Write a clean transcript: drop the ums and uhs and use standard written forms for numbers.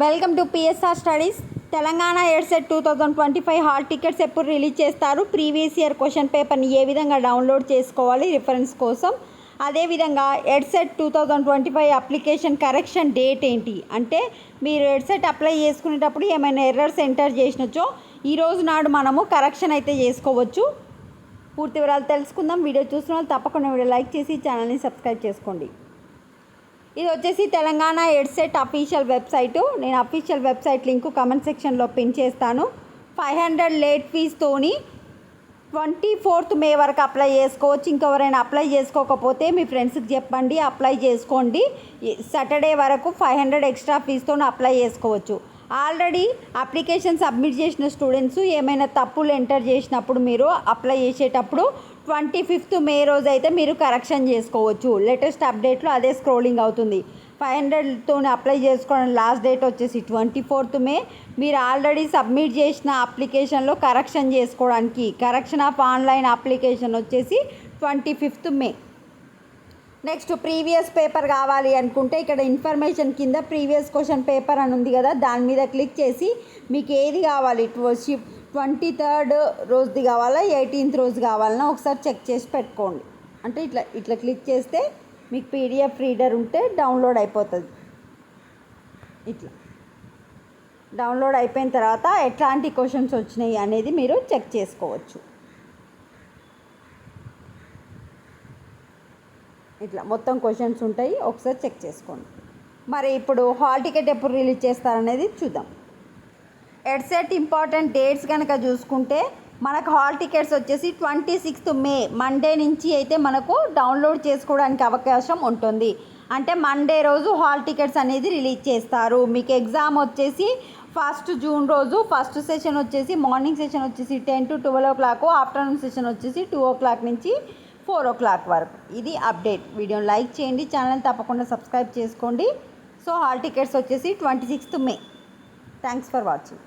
Welcome to PSR studies. Telangana EdCET 2025 hall tickets ఎప్పుడు release చేస్తారు, previous year question పేపర్ని ఏ విధంగా డౌన్లోడ్ చేసుకోవాలి రిఫరెన్స్ కోసం, అదేవిధంగా ఎడ్సెట్ 2025 అప్లికేషన్ కరెక్షన్ డేట్ ఏంటి, అంటే మీరు ఎడ్సెట్ అప్లై చేసుకునేటప్పుడు ఏమైనా ఎర్రర్స్ ఎంటర్ చేసినచో ఈరోజు నాడు మనము కరెక్షన్ అయితే చేసుకోవచ్చు. పూర్తి వివరాలు తెలుసుకుందాం. వీడియో చూసిన వాళ్ళు తప్పకుండా వీడియో లైక్ చేసి ఛానల్ని సబ్స్క్రైబ్ చేసుకోండి. ఇది వచ్చేసి తెలంగాణ ఎడ్సెట్ అఫీషియల్ వెబ్సైటు. నేను అఫీషియల్ వెబ్సైట్ లింకు కమెంట్ సెక్షన్లో పిన్ చేస్తాను. 500 లేట్ ఫీజ్తోని 24th మే వరకు అప్లై చేసుకోవచ్చు. ఇంకెవరైనా అప్లై చేసుకోకపోతే మీ ఫ్రెండ్స్కి చెప్పండి, అప్లై చేసుకోండి. సాటర్డే వరకు 500 ఎక్స్ట్రా ఫీజ్తో అప్లై చేసుకోవచ్చు. ఆల్రెడీ అప్లికేషన్ సబ్మిట్ చేసిన స్టూడెంట్స్ ఏమైనా తప్పులు ఎంటర్ చేసినప్పుడు మీరు అప్లై చేసేటప్పుడు 25th మే రోజు అయితే మీరు కరెక్షన్ చేసుకోవచ్చు. లేటెస్ట్ అప్డేట్లో అదే స్క్రోలింగ్ అవుతుంది. 500తో అప్లై చేసుకోవడం లాస్ట్ డేట్ వచ్చేసి 24th మే. మీరు ఆల్రెడీ సబ్మిట్ చేసిన అప్లికేషన్లో కరెక్షన్ చేసుకోవడానికి కరెక్షన్ ఆఫ్ ఆన్లైన్ అప్లికేషన్ వచ్చేసి 25th మే. నెక్స్ట్ ప్రీవియస్ పేపర్ కావాలి అనుకుంటే ఇక్కడ ఇన్ఫర్మేషన్ కింద ప్రీవియస్ క్వశ్చన్ పేపర్ అని ఉంది కదా, దాని మీద క్లిక్ చేసి మీకు ఏది కావాలి, 23rd రోజుది కావాలా 18th రోజు కావాలన్నా ఒకసారి చెక్ చేసి పెట్టుకోండి. అంటే ఇట్లా క్లిక్ చేస్తే మీకు పీడిఎఫ్ రీడర్ ఉంటే డౌన్లోడ్ అయిపోతుంది. ఇట్లా డౌన్లోడ్ అయిపోయిన తర్వాత ఎట్లాంటి క్వశ్చన్స్ వచ్చినాయి అనేది మీరు చెక్ చేసుకోవచ్చు. ఇట్లా మొత్తం క్వశ్చన్స్ ఉంటాయి, ఒకసారి చెక్ చేసుకోండి. మరి ఇప్పుడు హాల్ టికెట్ ఎప్పుడు రిలీజ్ చేస్తారనేది చూద్దాం. ఎడ్సెట్ ఇంపార్టెంట్ డేట్స్ కనుక చూసుకుంటే మనకు హాల్ టికెట్స్ వచ్చేసి 26th మే మండే నుంచి అయితే మనకు డౌన్లోడ్ చేసుకోవడానికి అవకాశం ఉంటుంది. అంటే మండే రోజు హాల్ టికెట్స్ అనేది రిలీజ్ చేస్తారు. మీకు ఎగ్జామ్ వచ్చేసి 1st జూన్ రోజు ఫస్ట్ సెషన్ వచ్చేసి మార్నింగ్ సెషన్ వచ్చేసి 10 to 12 o'clock, ఆఫ్టర్నూన్ సెషన్ వచ్చేసి 2 o'clock నుంచి 4 o'clock వరకు. ఇది అప్డేట్. వీడియోని లైక్ చేయండి, ఛానల్ తప్పకుండా సబ్స్క్రైబ్ చేసుకోండి. సో హాల్ టికెట్స్ వచ్చేసి 26th May. Thanks for watching.